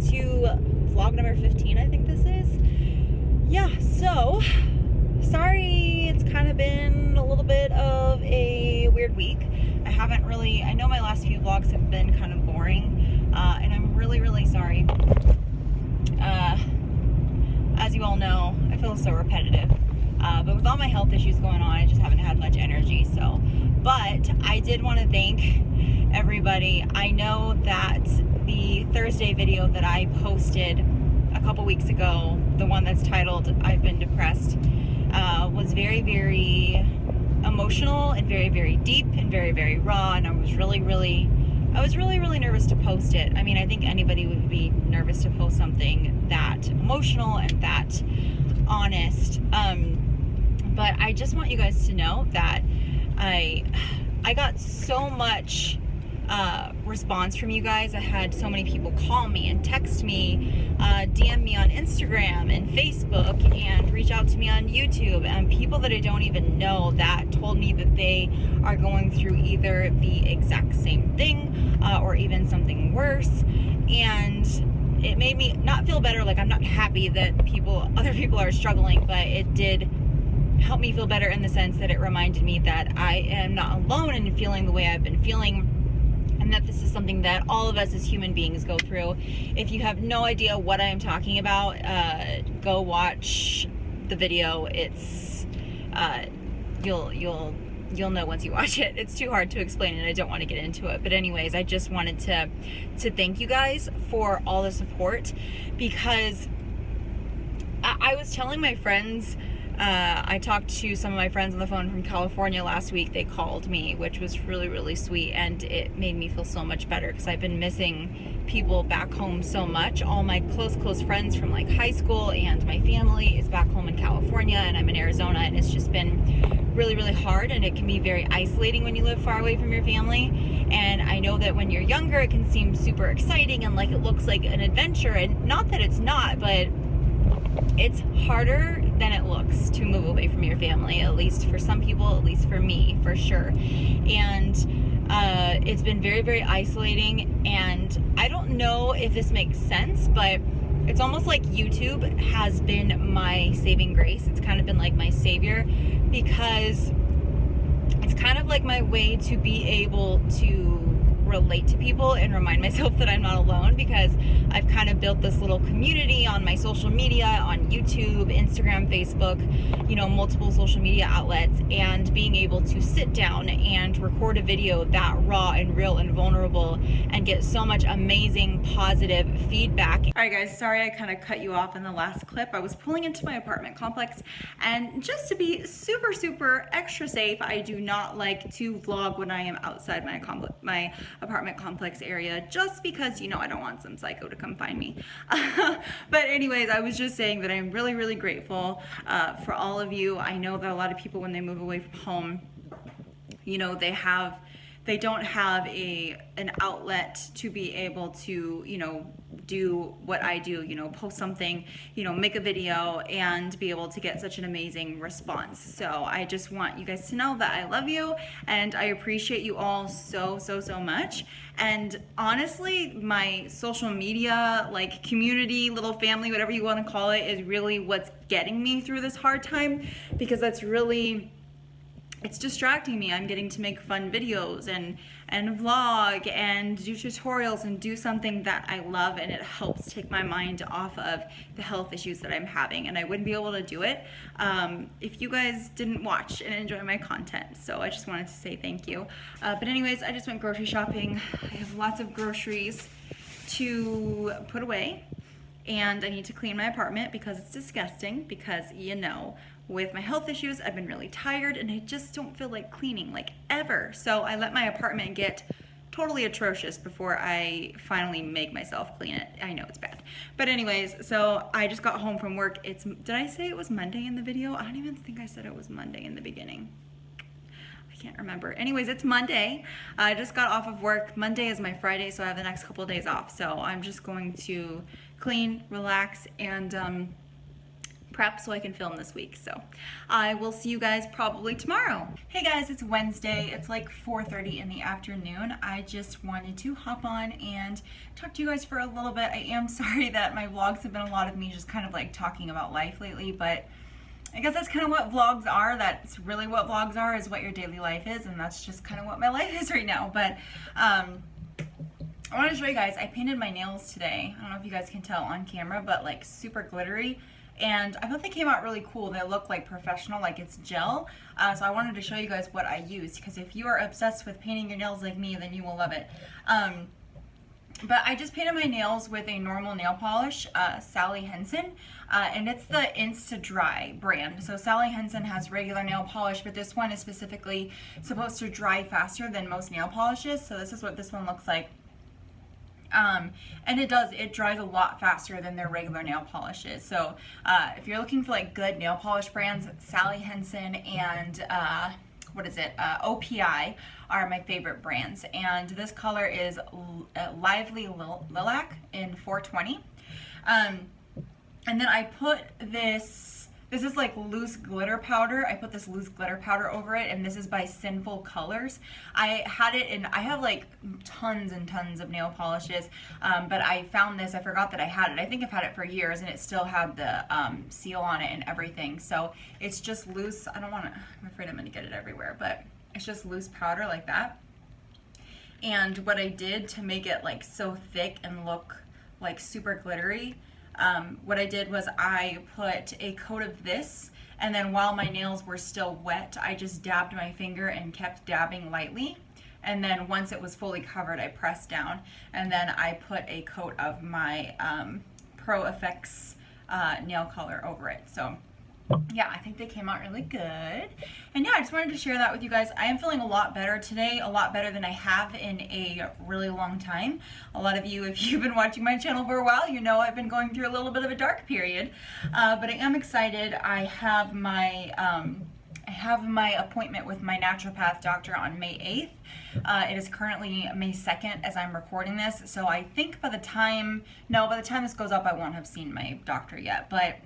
to vlog number 15, I think this is. Yeah, so sorry, it's kind of been a little bit of a weird week. I know my last few vlogs have been kind of boring, and I'm really sorry. As you all know, I feel so repetitive. But with all my health issues going on, I just haven't had much energy, so. But I did want to thank everybody. I know that the Thursday video that I posted a couple weeks ago, the one that's titled I've Been Depressed, was very emotional and very deep and very raw, and I was really nervous to post it. I mean, I think anybody would be nervous to post something that emotional and that honest. But I just want you guys to know that I got so much response from you guys. I had so many people call me and text me, DM me on Instagram and Facebook, and reach out to me on YouTube, and people that I don't even know that told me that they are going through either the exact same thing or even something worse. And it made me not feel better. Like, I'm not happy that other people are struggling, but it did help me feel better in the sense that it reminded me that I am not alone in feeling the way I've been feeling, and that this is something that all of us as human beings go through. If you have no idea what I am talking about, go watch the video. It's you'll know once you watch it. It's too hard to explain, and I don't want to get into it. But anyways, I just wanted to thank you guys for all the support, because I was telling my friends, I talked to some of my friends on the phone from California last week. They called me, which was really sweet, and it made me feel so much better, because I've been missing people back home so much. All my close friends from like high school and my family is back home in California, and I'm in Arizona, and it's just been really hard, and it can be very isolating when you live far away from your family. And I know that when you're younger, it can seem super exciting and like it looks like an adventure, and not that it's not, but it's harder than it looks to move away from your family, at least for some people, at least for me, for sure. And it's been very isolating, and I don't know if this makes sense, but it's almost like YouTube has been my saving grace. It's kind of been like my savior, because it's kind of like my way to be able to relate to people and remind myself that I'm not alone, because I've kind of built this little community on my social media, on YouTube, Instagram, Facebook, multiple social media outlets, and being able to sit down and record a video that raw and real and vulnerable and get so much amazing positive feedback. All right guys, sorry I kind of cut you off in the last clip. I was pulling into my apartment complex, and just to be super extra safe, I do not like to vlog when I am outside my apartment complex area, just because I don't want some psycho to come find me. But anyways, I was just saying that I'm really grateful for all of you. I know that a lot of people, when they move away from home, they don't have an outlet to be able to do what I do, post something, make a video, and be able to get such an amazing response. So I just want you guys to know that I love you, and I appreciate you all so much. And honestly, my social media, like community, little family, whatever you want to call it, is really what's getting me through this hard time, because it's distracting me. I'm getting to make fun videos and vlog and do tutorials and do something that I love, and it helps take my mind off of the health issues that I'm having. And I wouldn't be able to do it if you guys didn't watch and enjoy my content. So I just wanted to say thank you. But anyways, I just went grocery shopping. I have lots of groceries to put away, and I need to clean my apartment because it's disgusting, because with my health issues, I've been really tired, and I just don't feel like cleaning, like, ever. So I let my apartment get totally atrocious before I finally make myself clean it. I know it's bad. But anyways, so I just got home from work. Did I say it was Monday in the video? I don't even think I said it was Monday in the beginning. I can't remember. Anyways, it's Monday. I just got off of work. Monday is my Friday, so I have the next couple of days off. So I'm just going to clean, relax, and prep so I can film this week. So I will see you guys probably tomorrow. Hey guys, it's Wednesday. It's like 4:30 in the afternoon. I just wanted to hop on and talk to you guys for a little bit. I am sorry that my vlogs have been a lot of me just kind of like talking about life lately, but I guess that's kind of what vlogs are. That's really what vlogs are, is what your daily life is, and that's just kind of what my life is right now. But I want to show you guys, I painted my nails today. I don't know if you guys can tell on camera, but like super glittery. And I thought they came out really cool. They look like professional, like it's gel. So I wanted to show you guys what I used, because if you are obsessed with painting your nails like me, then you will love it. But I just painted my nails with a normal nail polish, Sally Hansen, and it's the Insta-Dry brand. So Sally Hansen has regular nail polish, but this one is specifically supposed to dry faster than most nail polishes. So this is what this one looks like. And it dries a lot faster than their regular nail polishes. So if you're looking for like good nail polish brands, Sally Hansen and OPI are my favorite brands. And this color is Lively Lilac in 420. And then I put this is like loose glitter powder. I put this loose glitter powder over it, and this is by Sinful Colors. I had it in, I have like tons and tons of nail polishes, but I found this, I forgot that I had it. I think I've had it for years, and it still had the seal on it and everything. So it's just loose. I'm afraid I'm gonna get it everywhere, but it's just loose powder like that. And what I did to make it like so thick and look like super glittery, what I did was I put a coat of this, and then while my nails were still wet, I just dabbed my finger and kept dabbing lightly. And then once it was fully covered, I pressed down, and then I put a coat of my Pro Effects nail color over it. So yeah, I think they came out really good. And yeah, I just wanted to share that with you guys. I am feeling a lot better today, a lot better than I have in a really long time. A lot of you, if you've been watching my channel for a while, you know I've been going through a little bit of a dark period. But I am excited. I have my appointment with my naturopath doctor on May 8th. It is currently May 2nd as I'm recording this. So I think by the time this goes up, I won't have seen my doctor yet. But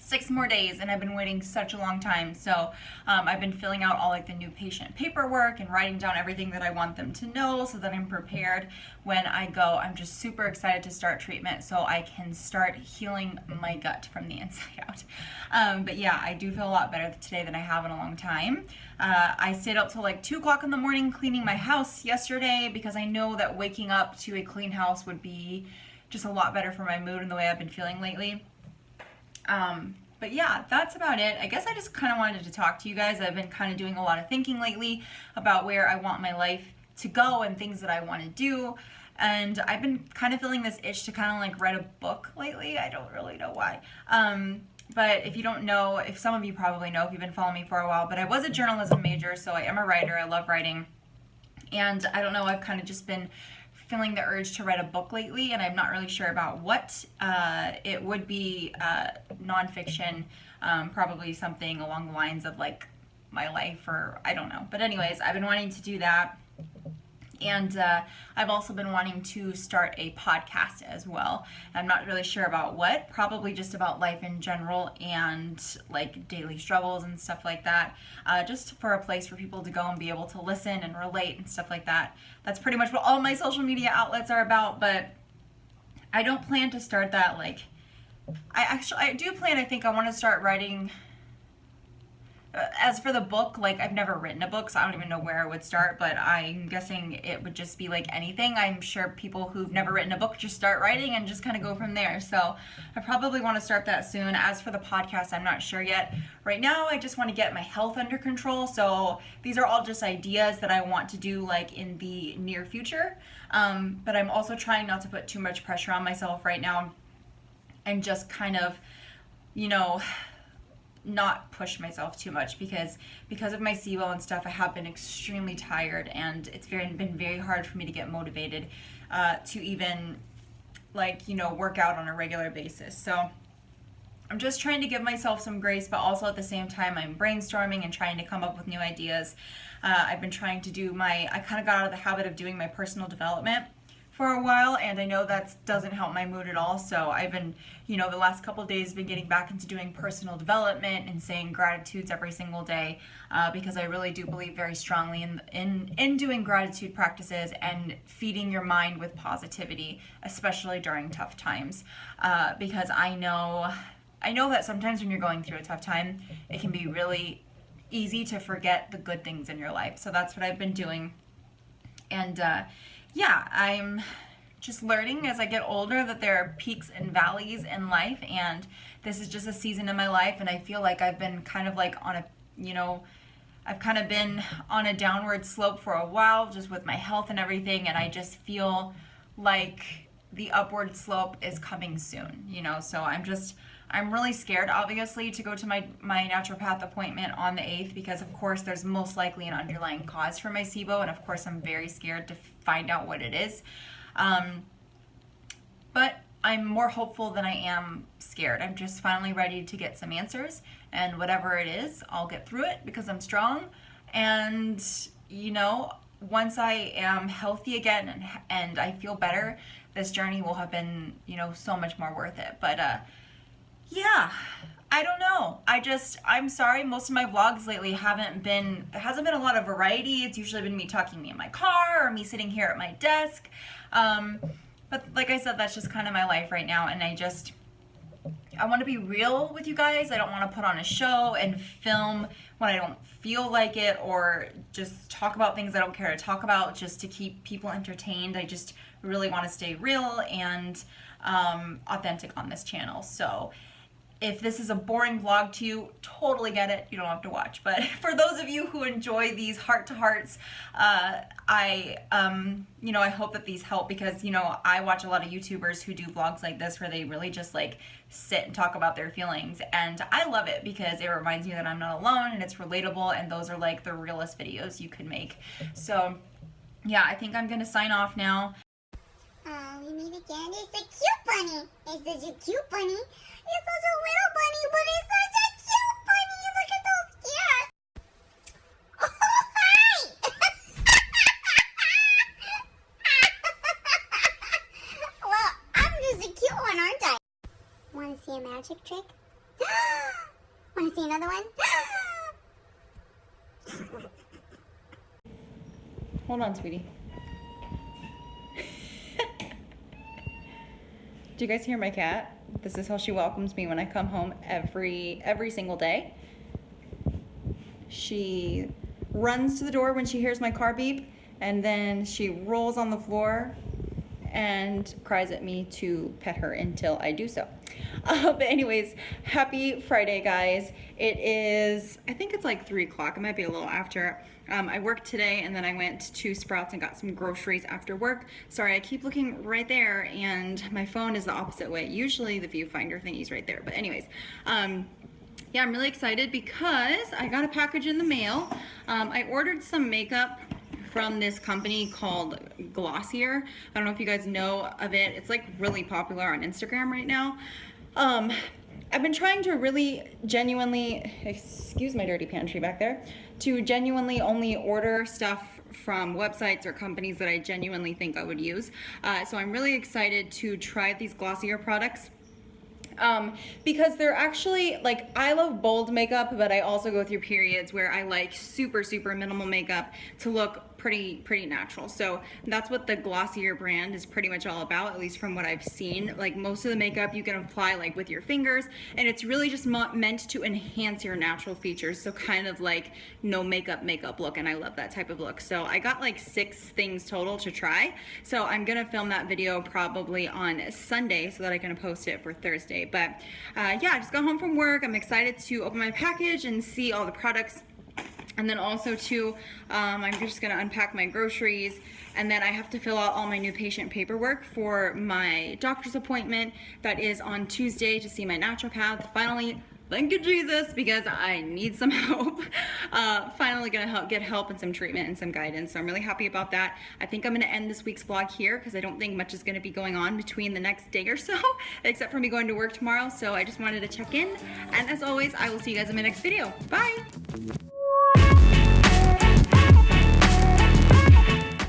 6 more days, and I've been waiting such a long time. So I've been filling out all like the new patient paperwork and writing down everything that I want them to know so that I'm prepared when I go. I'm just super excited to start treatment so I can start healing my gut from the inside out. But yeah, I do feel a lot better today than I have in a long time. I stayed up till like 2 o'clock in the morning cleaning my house yesterday, because I know that waking up to a clean house would be just a lot better for my mood and the way I've been feeling lately. But yeah, that's about it. I guess I just kind of wanted to talk to you guys. I've been kind of doing a lot of thinking lately about where I want my life to go and things that I want to do. And I've been kind of feeling this itch to kind of like write a book lately. I don't really know why. But if you don't know, if some of you probably know if you've been following me for a while, but I was a journalism major, so I am a writer. I love writing. And I don't know, I've kind of just been feeling the urge to write a book lately, and I'm not really sure about what. It would be nonfiction, probably something along the lines of like my life, or I don't know. But anyways, I've been wanting to do that. And I've also been wanting to start a podcast as well. I'm not really sure about what, probably just about life in general and like daily struggles and stuff like that. Just for a place for people to go and be able to listen and relate and stuff like that. That's pretty much what all my social media outlets are about, but I don't plan to start that like, I do plan, I think I want to start writing. As for the book, like I've never written a book, so I don't even know where I would start, but I'm guessing it would just be like anything. I'm sure people who've never written a book just start writing and just kind of go from there. So I probably want to start that soon. As for the podcast, I'm not sure yet. Right now, I just want to get my health under control. So these are all just ideas that I want to do like in the near future. But I'm also trying not to put too much pressure on myself right now and just kind of, you know, not push myself too much, because of my SIBO and stuff, I have been extremely tired, and it's been very hard for me to get motivated to even like, you know, work out on a regular basis. So I'm just trying to give myself some grace, but also at the same time I'm brainstorming and trying to come up with new ideas. I've been trying to do I kind of got out of the habit of doing my personal development for a while, and I know that doesn't help my mood at all. So I've been, you know, the last couple of days been getting back into doing personal development and saying gratitudes every single day, because I really do believe very strongly in doing gratitude practices and feeding your mind with positivity, especially during tough times, because I know that sometimes when you're going through a tough time, it can be really easy to forget the good things in your life. So that's what I've been doing. And yeah, I'm just learning as I get older that there are peaks and valleys in life, and this is just a season in my life, and I feel like I've been kind of like on a, you know, I've kind of been on a downward slope for a while just with my health and everything, and I just feel like the upward slope is coming soon, you know. So I'm really scared, obviously, to go to my naturopath appointment on the 8th, because of course there's most likely an underlying cause for my SIBO, and of course I'm very scared to find out what it is. But I'm more hopeful than I am scared. I'm just finally ready to get some answers, and whatever it is, I'll get through it because I'm strong. And, you know, once I am healthy again and I feel better, this journey will have been, you know, so much more worth it. But, yeah, I don't know. I'm sorry, most of my vlogs lately there hasn't been a lot of variety. It's usually been me talking in my car or me sitting here at my desk. But like I said, that's just kind of my life right now, and I want to be real with you guys. I don't want to put on a show and film when I don't feel like it, or just talk about things I don't care to talk about just to keep people entertained. I just really want to stay real and authentic on this channel. So if this is a boring vlog to you, totally get it. You don't have to watch. But for those of you who enjoy these heart-to-hearts, you know, I hope that these help, because, you know, I watch a lot of YouTubers who do vlogs like this where they really just like sit and talk about their feelings. And I love it because it reminds me that I'm not alone, and it's relatable, and those are like the realest videos you can make. So yeah, I think I'm gonna sign off now. We meet again. It's a cute bunny. It's such a cute bunny. It's such a little bunny, but it's such a cute bunny. Look at those ears. Oh, hi! Well, I'm just a cute one, aren't I? Want to see a magic trick? Want to see another one? Hold on, sweetie. Do you guys hear my cat? This is how she welcomes me when I come home every single day. She runs to the door when she hears my car beep, and then she rolls on the floor and cries at me to pet her until I do so. But anyways, happy Friday, guys. It is, I think it's like 3 o'clock. It might be a little after. I worked today, and then I went to Sprouts and got some groceries after work. Sorry, I keep looking right there, and my phone is the opposite way. Usually the viewfinder thingy's right there. But anyways, yeah, I'm really excited because I got a package in the mail. I ordered some makeup from this company called Glossier. I don't know if you guys know of it. It's like really popular on Instagram right now. I've been trying to really genuinely, excuse my dirty pantry back there, to genuinely only order stuff from websites or companies that I genuinely think I would use. So I'm really excited to try these Glossier products. Because they're actually, like, I love bold makeup, but I also go through periods where I like super minimal makeup to look pretty natural. So that's what the Glossier brand is pretty much all about, at least from what I've seen. Like, most of the makeup you can apply like with your fingers, and it's really just meant to enhance your natural features. So kind of like no makeup look, and I love that type of look. So I got like 6 things total to try. So I'm gonna film that video probably on Sunday so that I can post it for Thursday. But yeah, I just got home from work. I'm excited to open my package and see all the products. And then also too, I'm just gonna unpack my groceries, and then I have to fill out all my new patient paperwork for my doctor's appointment that is on Tuesday to see my naturopath. Finally, thank you Jesus, because I need some help. Finally gonna get help and some treatment and some guidance, so I'm really happy about that. I think I'm gonna end this week's vlog here because I don't think much is gonna be going on between the next day or so, except for me going to work tomorrow. So I just wanted to check in, and as always, I will see you guys in my next video. Bye!